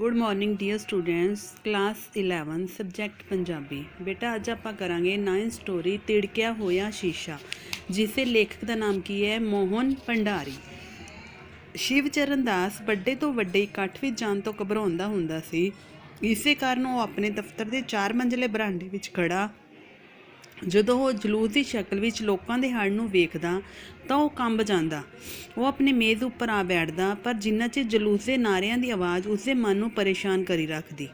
Good morning dear students. Class 11 subject Punjabi. बेटा अज आप करांगे 9th स्टोरी तिड़किया होया शीशा, जिसके लेखक का नाम की है मोहन भंडारी। शिवचरण दास बड़े तो वड्डे इकट्ठ विच जाण तो घबराउंदा हुंदा सी। इसे कारण वो अपने दफ्तर के 4 मंजिले बरांडे विच खड़ा ਜਦੋਂ ਉਹ ਜਲੂਸ ਦੀ ਸ਼ਕਲ ਵਿੱਚ ਲੋਕਾਂ ਦੇ ਹੜ ਨੂੰ ਵੇਖਦਾ ਤਾਂ ਉਹ ਕੰਬ ਜਾਂਦਾ। ਉਹ ਆਪਣੇ ਮੇਜ਼ ਉੱਪਰ ਆ ਬੈਠਦਾ, ਪਰ ਜਿੰਨਾ ਚਿਰ ਜਲੂਸ ਦੇ ਨਾਰਿਆਂ ਦੀ ਆਵਾਜ਼ ਉਸਦੇ ਮਨ ਨੂੰ ਪਰੇਸ਼ਾਨ ਕਰੀ ਰੱਖਦੀ।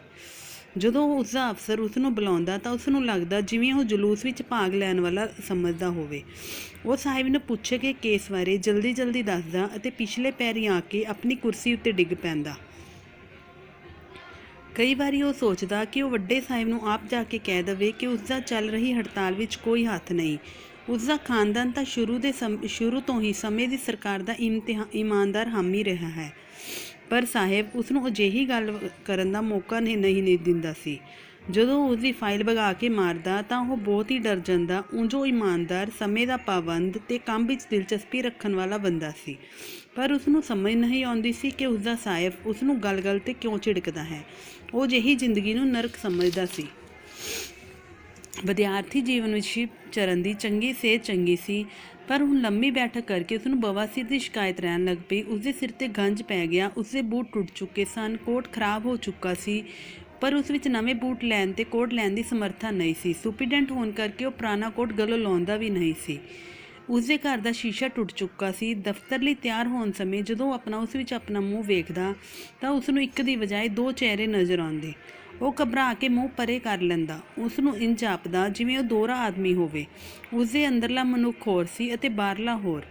ਜਦੋਂ ਉਸਦਾ ਅਫਸਰ ਉਸ ਨੂੰ ਬੁਲਾਉਂਦਾ ਤਾਂ ਉਸ ਨੂੰ ਲੱਗਦਾ ਜਿਵੇਂ ਉਹ ਜਲੂਸ ਵਿੱਚ ਭਾਗ ਲੈਣ ਵਾਲਾ ਸਮਝਦਾ ਹੋਵੇ। ਉਹ ਸਾਹਿਬ ਨੂੰ ਪੁੱਛੇ ਕਿ ਕੇਸ ਬਾਰੇ ਜਲਦੀ ਜਲਦੀ ਦੱਸਦਾ ਅਤੇ ਪਿਛਲੇ ਪੈਰੀ ਆ ਕੇ ਆਪਣੀ ਕੁਰਸੀ ਉੱਤੇ ਡਿੱਗ ਪੈਂਦਾ। कई बारी वो सोचता कि वो वड्डे साहिब नूं आप जाके कह दवे कि उसका चल रही हड़ताल विच कोई हथ नहीं। उसका खानदान तो शुरू तो ही समय की सरकार का ईमानदार हामी रहा है, पर साहिब उसनूं अजिही गल करन दा मौका नहीं दिंदा सी। जदों उसकी फाइल भगा के मारदा तां वो बहुत ही डर जांदा। ਉਂਝ ਉਹ ईमानदार, समय का पाबंद ते काम विच दिलचस्पी रखण वाला बंदा सी, पर उसनूं समझ नहीं आउंदी सी कि उसका साहिब उसनूं गल-गल ते क्यों झिड़कदा है। वो ਜਿਹੀ ਜ਼ਿੰਦਗੀ ਨੂੰ ਨਰਕ ਸਮਝਦਾ ਸੀ। ਵਿਦਿਆਰਥੀ ਜੀਵਨ ਵਿੱਚ ਸ਼ਿਵਚਰਨ ਦੀ ਚੰਗੀ ਸਿਹਤ ਚੰਗੀ ਸੀ, ਪਰ ਹੁਣ ਲੰਮੀ ਬੈਠਕ ਕਰਕੇ ਉਸਨੂੰ ਬਵਾਸੀਰ ਦੀ ਸ਼ਿਕਾਇਤ ਰਹਿਣ ਲੱਗ ਪਈ। ਉਸਦੇ ਸਿਰ ਤੇ ਗੰਜ ਪੈ ਗਿਆ, ਉਸਦੇ ਬੂਟ ਟੁੱਟ ਚੁੱਕੇ ਸਨ, ਕੋਟ ਖਰਾਬ ਹੋ ਚੁੱਕਾ ਸੀ, ਪਰ ਉਸ ਵਿੱਚ ਨਵੇਂ ਬੂਟ ਲੈਣ ਤੇ ਕੋਟ ਲੈਣ ਦੀ ਸਮਰੱਥਾ ਨਹੀਂ ਸੀ। ਸੁਪਰੀਡੈਂਟ ਹੋਣ ਕਰਕੇ ਉਹ ਪੁਰਾਣਾ ਕੋਟ ਗਲੋਂ ਲਾਉਂਦਾ ਵੀ ਨਹੀਂ ਸੀ। ਉਸਦੇ ਘਰ ਦਾ ਸ਼ੀਸ਼ਾ ਟੁੱਟ ਚੁੱਕਾ ਸੀ। ਦਫ਼ਤਰ ਲਈ ਤਿਆਰ ਹੋਣ ਸਮੇਂ ਜਦੋਂ ਉਸ ਵਿੱਚ ਆਪਣਾ ਮੂੰਹ ਵੇਖਦਾ ਤਾਂ ਉਸਨੂੰ ਇੱਕ ਦੀ ਬਜਾਏ 2 ਚਿਹਰੇ ਨਜ਼ਰ ਆਉਂਦੇ। ਉਹ ਘਬਰਾ ਕੇ ਮੂੰਹ ਪਰੇ ਕਰ ਲੈਂਦਾ। ਉਸਨੂੰ ਇੰਝ ਜਾਪਦਾ ਜਿਵੇਂ ਉਹ ਦੋਹਰਾ ਆਦਮੀ ਹੋਵੇ। ਉਸਦੇ ਅੰਦਰਲਾ ਮਨੁੱਖ ਹੋਰ ਸੀ ਅਤੇ ਬਾਹਰਲਾ ਹੋਰ।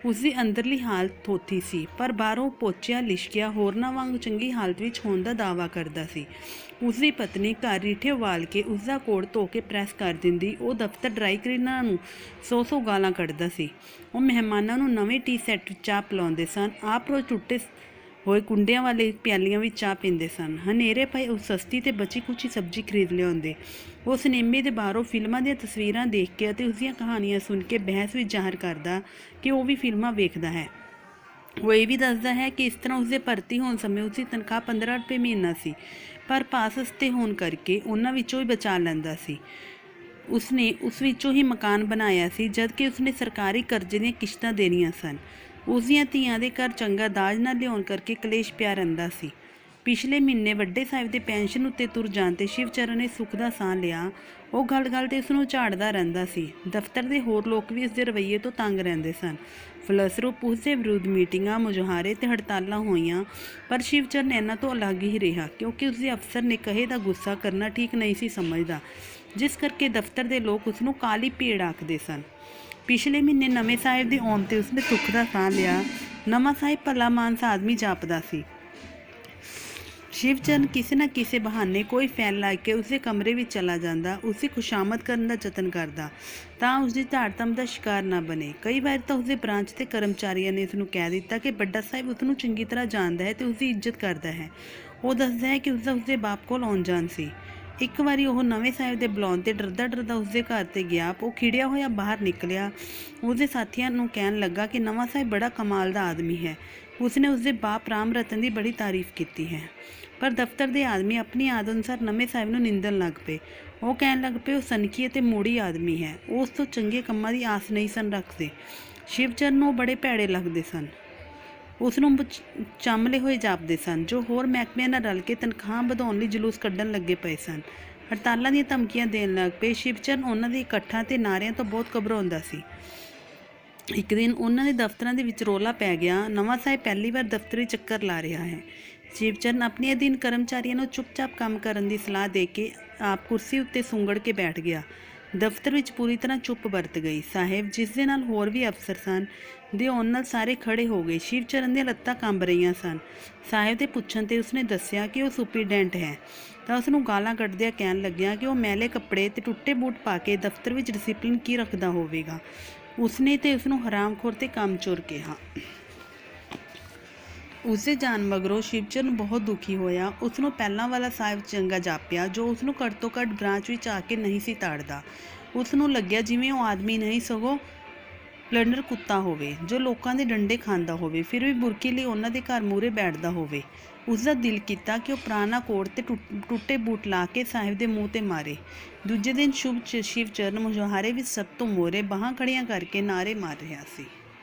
ਉਸਦੀ ਅੰਦਰਲੀ ਹਾਲਤ ਥੋਥੀ ਸੀ, ਪਰ ਬਾਹਰੋਂ ਪੋਚਿਆ ਲਿਸ਼ਕਿਆ ਹੋਰਨਾਂ ਵਾਂਗ ਚੰਗੀ ਹਾਲਤ ਵਿੱਚ ਹੋਣ ਦਾ ਦਾਅਵਾ ਕਰਦਾ ਸੀ। ਉਸਦੀ ਪਤਨੀ ਘਰ ਰੀਠੇ ਉਬਾਲ ਕੇ ਉਸਦਾ ਕੋਟ ਧੋ ਕੇ ਪ੍ਰੈਸ ਕਰ ਦਿੰਦੀ। ਉਹ ਦਫ਼ਤਰ ਡਰਾਈ ਕਲੀਨਰਾਂ ਨੂੰ 100 ਗਾਲਾਂ ਕੱਢਦਾ ਸੀ। ਉਹ ਮਹਿਮਾਨਾਂ ਨੂੰ ਨਵੇਂ ਟੀ ਸੈੱਟ ਵਿੱਚ ਚਾਹ ਪਿਲਾਉਂਦੇ ਸਨ। ਆਪ ਰੋਜ਼ ਟੁੱਟੇ ਹੋਏ ਕੁੰਡਿਆਂ ਵਾਲੇ ਪਿਆਲੀਆਂ ਵਿੱਚ ਚਾਹ ਪੀਂਦੇ ਸਨ। ਹਨੇਰੇ ਪਏ ਉਹ ਸਸਤੀ ਤੇ ਬਚੀ ਕੁਚੀ ਸਬਜ਼ੀ ਖਰੀਦ ਲਿਆਉਂਦੇ। ਉਹ ਸਿਨੇਮੇ ਦੇ ਬਾਹਰੋਂ ਫਿਲਮਾਂ ਦੀਆਂ ਤਸਵੀਰਾਂ ਦੇਖ ਕੇ ਅਤੇ ਉਸਦੀਆਂ ਕਹਾਣੀਆਂ ਸੁਣ ਕੇ ਬਹਿਸ ਵਿੱਚ ਜ਼ਾਹਰ ਕਰਦਾ ਕਿ ਉਹ ਵੀ ਫਿਲਮਾਂ ਵੇਖਦਾ ਹੈ। ਉਹ ਇਹ ਵੀ ਦੱਸਦਾ ਹੈ ਕਿ ਇਸ ਤਰ੍ਹਾਂ ਉਸਦੇ ਭਰਤੀ ਹੋਣ ਸਮੇਂ ਉਸਦੀ ਤਨਖਾਹ 15 ਰੁਪਏ ਮਹੀਨਾ ਸੀ, ਪਰ ਭਾਅ ਸਸਤੇ ਹੋਣ ਕਰਕੇ ਉਹਨਾਂ ਵਿੱਚੋਂ ਹੀ ਬਚਾ ਲੈਂਦਾ ਸੀ। ਉਸਨੇ ਉਸ ਵਿੱਚੋਂ ਹੀ ਮਕਾਨ ਬਣਾਇਆ ਸੀ, ਜਦ ਕਿ ਉਸਨੇ ਸਰਕਾਰੀ ਕਰਜ਼ੇ ਦੀਆਂ ਕਿਸ਼ਤਾਂ ਦੇਣੀਆਂ ਸਨ। ਉਸਦੀਆਂ ਧੀਆਂ ਦੇ ਘਰ ਚੰਗਾ ਦਾਜ ਨਾ ਲਿਆਉਣ ਕਰਕੇ ਕਲੇਸ਼ ਪਿਆ ਰਹਿੰਦਾ ਸੀ। ਪਿਛਲੇ ਮਹੀਨੇ ਵੱਡੇ ਸਾਹਿਬ ਦੇ ਪੈਨਸ਼ਨ ਉੱਤੇ ਤੁਰ ਜਾਣ 'ਤੇ ਸ਼ਿਵਚਰਨ ਨੇ ਸੁੱਖ ਦਾ ਸਾਹ ਲਿਆ। ਉਹ ਗੱਲ-ਗੱਲ 'ਤੇ ਉਸਨੂੰ ਝਾੜਦਾ ਰਹਿੰਦਾ ਸੀ। ਦਫ਼ਤਰ ਦੇ ਹੋਰ ਲੋਕ ਵੀ ਉਸਦੇ ਰਵੱਈਏ ਤੋਂ ਤੰਗ ਰਹਿੰਦੇ ਸਨ। ਫਲਸਰੂਪ ਉਸਦੇ ਵਿਰੁੱਧ ਮੀਟਿੰਗਾਂ, ਮੁਜ਼ਾਹਰੇ ਤੇ ਹੜਤਾਲਾਂ ਹੋਈਆਂ, ਪਰ ਸ਼ਿਵਚਰਨ ਇਹਨਾਂ ਤੋਂ ਅਲੱਗ ਹੀ ਰਿਹਾ, ਕਿਉਂਕਿ ਉਸਦੇ ਅਫਸਰ ਨੇ ਕਹੇ ਦਾ ਗੁੱਸਾ ਕਰਨਾ ਠੀਕ ਨਹੀਂ ਸੀ ਸਮਝਦਾ, ਜਿਸ ਕਰਕੇ ਦਫ਼ਤਰ ਦੇ ਲੋਕ ਉਸਨੂੰ ਕਾਲੀ ਭੀੜ ਆਖਦੇ ਸਨ। ਪਿਛਲੇ ਮਹੀਨੇ ਨਵੇਂ ਸਾਹਿਬ ਦੇ ਆਉਣ 'ਤੇ ਉਸਨੇ ਸੁੱਖ ਦਾ ਸਾਹ ਲਿਆ। ਨਵਾਂ ਸਾਹਿਬ ਭਲਾ ਮਾਨਸ ਆਦਮੀ ਜਾਪਦਾ ਸੀ। ਸ਼ਿਵਚਰਨ ਕਿਸੇ ਨਾ ਕਿਸੇ ਬਹਾਨੇ ਕੋਈ ਫੈਲ ਲਾ ਕੇ ਉਸਦੇ ਕਮਰੇ ਵਿੱਚ ਚਲਾ ਜਾਂਦਾ, ਉਸਦੀ ਖੁਸ਼ਾਮਦ ਕਰਨ ਦਾ ਯਤਨ ਕਰਦਾ ਤਾਂ ਉਸਦੀ ਧਾੜਤਮ ਦਾ ਸ਼ਿਕਾਰ ਨਾ ਬਣੇ। ਕਈ ਵਾਰ ਤਾਂ ਉਸਦੇ ਬ੍ਰਾਂਚ ਦੇ ਕਰਮਚਾਰੀਆਂ ਨੇ ਉਸਨੂੰ ਕਹਿ ਦਿੱਤਾ ਕਿ ਵੱਡਾ ਸਾਹਿਬ ਉਸਨੂੰ ਚੰਗੀ ਤਰ੍ਹਾਂ ਜਾਣਦਾ ਹੈ ਅਤੇ ਉਸਦੀ ਇੱਜ਼ਤ ਕਰਦਾ ਹੈ। ਉਹ ਦੱਸਦਾ ਹੈ ਕਿ ਉਸਦੇ ਬਾਪ ਕੋਲ ਆਉਣ ਜਾਣ ਸੀ। ਇੱਕ ਵਾਰੀ ਉਹ ਨਵੇਂ ਸਾਹਿਬ ਦੇ ਬੁਲਾਉਣ 'ਤੇ ਡਰਦਾ ਉਸਦੇ ਘਰ 'ਤੇ ਗਿਆ। ਉਹ ਖਿੜਿਆ ਹੋਇਆ ਬਾਹਰ ਨਿਕਲਿਆ। ਉਸਦੇ ਸਾਥੀਆਂ ਨੂੰ ਕਹਿਣ ਲੱਗਾ ਕਿ ਨਵਾਂ ਸਾਹਿਬ ਬੜਾ ਕਮਾਲ ਦਾ ਆਦਮੀ ਹੈ। ਉਸਨੇ ਉਸਦੇ ਬਾਪ ਰਾਮ ਰਤਨ ਦੀ ਬੜੀ ਤਾਰੀਫ ਕੀਤੀ ਹੈ, ਪਰ ਦਫ਼ਤਰ ਦੇ ਆਦਮੀ ਆਪਣੀ ਆਦਤ ਅਨੁਸਾਰ ਨਵੇਂ ਸਾਹਿਬ ਨੂੰ ਨਿੰਦਣ ਲੱਗ ਪਏ। ਉਹ ਕਹਿਣ ਲੱਗ ਪਏ ਉਹ ਸਨਖੀ ਅਤੇ ਮੋੜੀ ਆਦਮੀ ਹੈ। ਉਹ ਉਸ ਤੋਂ ਚੰਗੇ ਕੰਮਾਂ ਦੀ ਆਸ ਨਹੀਂ ਸਨ ਰੱਖਦੇ। ਸ਼ਿਵਚਰਨ ਨੂੰ ਉਹ ਬੜੇ ਭੈੜੇ ਲੱਗਦੇ ਸਨ। ਉਸ ਨੂੰ ਚਾਮਲੇ ਹੋਏ ਜਾਪਦੇ ਸਨ, ਜੋ ਹੋਰ ਮਹਿਕਮਿਆਂ ਨਾਲ ਰਲ ਕੇ ਤਨਖਾਹ ਵਧਾਉਣ ਲਈ ਜਲੂਸ ਕੱਢਣ ਲੱਗੇ ਪਏ ਸਨ। ਹੜਤਾਲਾਂ ਦੀਆਂ ਧਮਕੀਆਂ ਦੇਣ ਲੱਗ ਪਏ। ਸ਼ਿਵਚਰਨ ਉਹਨਾਂ ਦੇ ਇਕੱਠਾਂ ਤੇ ਨਾਰਿਆਂ ਤੋਂ ਬਹੁਤ ਘਬਰਾਉਂਦਾ ਸੀ। ਇੱਕ ਦਿਨ ਉਹਨਾਂ ਦੇ ਦਫ਼ਤਰਾਂ ਦੇ ਵਿੱਚ ਰੌਲਾ ਪੈ ਗਿਆ। ਨਵਾਂ ਸਾਹਿਬ ਪਹਿਲੀ ਵਾਰ ਦਫ਼ਤਰੀ ਚੱਕਰ ਲਾ ਰਿਹਾ ਹੈ। ਸ਼ਿਵਚਰਨ ਆਪਣੇ ਅਧੀਨ ਕਰਮਚਾਰੀਆਂ ਨੂੰ ਚੁੱਪਚਾਪ ਕੰਮ ਕਰਨ ਦੀ ਸਲਾਹ ਦੇ ਕੇ ਆਪ ਕੁਰਸੀ ਉੱਤੇ ਸੁੰਗੜ ਕੇ ਬੈਠ ਗਿਆ। ਦਫ਼ਤਰ ਵਿੱਚ ਪੂਰੀ ਤਰ੍ਹਾਂ ਚੁੱਪ ਵਰਤ ਗਈ। ਸਾਹਿਬ, ਜਿਸ ਦੇ ਨਾਲ ਹੋਰ ਵੀ ਅਫਸਰ ਸਨ, ਦੇ ਆਉਣ ਨਾਲ ਸਾਰੇ ਖੜੇ ਹੋ ਗਏ। ਸ਼ਿਵਚਰਨ ਦੀਆਂ ਲੱਤਾਂ ਕੰਬ ਰਹੀਆਂ ਸਨ। ਸਾਹਿਬ ਦੇ ਪੁੱਛਣ 'ਤੇ ਉਸਨੇ ਦੱਸਿਆ ਕਿ ਉਹ ਸੁਪਰੀਡੈਂਟ ਹੈ, ਤਾਂ ਉਸਨੂੰ ਗਾਲਾਂ ਕੱਢਦਿਆਂ ਕਹਿਣ ਲੱਗਿਆ ਕਿ ਉਹ ਮੈਲੇ ਕੱਪੜੇ ਤੇ ਟੁੱਟੇ ਬੂਟ ਪਾ ਕੇ ਦਫ਼ਤਰ ਵਿੱਚ ਡਿਸਿਪਲਿਨ ਕੀ ਰੱਖਦਾ ਹੋਵੇਗਾ। ਉਸਨੇ ਤੇ ਉਸਨੂੰ ਹਰਾਮਖੋਰ ਤੇ ਕਾਮਚੋਰ ਕਿਹਾ। ਉਸਦੇ ਜਾਣ ਮਗਰੋਂ ਸ਼ਿਵਚਰਨ ਬਹੁਤ ਦੁਖੀ ਹੋਇਆ। ਉਸਨੂੰ ਪਹਿਲਾਂ ਵਾਲਾ ਸਾਹਿਬ ਚੰਗਾ ਜਾਪਿਆ, ਜੋ ਉਸਨੂੰ ਘੱਟ ਤੋਂ ਘੱਟ ਬ੍ਰਾਂਚ ਵਿੱਚ ਆ ਕੇ ਨਹੀਂ ਸੀ ਤਾੜਦਾ। ਉਸਨੂੰ ਲੱਗਿਆ ਜਿਵੇਂ ਉਹ ਆਦਮੀ ਨਹੀਂ ਸਗੋਂ ਪਲੰਡਰ ਕੁੱਤਾ ਹੋਵੇ, ਜੋ ਲੋਕਾਂ ਦੇ ਡੰਡੇ ਖਾਂਦਾ ਹੋਵੇ, ਫਿਰ ਵੀ ਬੁਰਕੀ ਲਈ ਉਹਨਾਂ ਦੇ ਘਰ ਮੂਹਰੇ ਬੈਠਦਾ ਹੋਵੇ। ਉਸਦਾ ਦਿਲ ਕੀਤਾ ਕਿ ਉਹ ਪੁਰਾਣਾ ਕੋਟ ਤੇ ਟੁੱਟੇ ਬੂਟ ਲਾ ਕੇ ਸਾਹਿਬ ਦੇ ਮੂੰਹ ਤੇ ਮਾਰੇ। ਦੂਜੇ ਦਿਨ ਸ਼ਿਵ ਚਰਨ ਮੁਜ਼ਾਹਰੇ ਵਿੱਚ ਸਭ ਤੋਂ ਮੋਹਰੇ ਬਾਹਾਂ ਖੜੀਆਂ ਕਰਕੇ ਨਾਅਰੇ ਮਾਰ ਰਿਹਾ ਸੀ।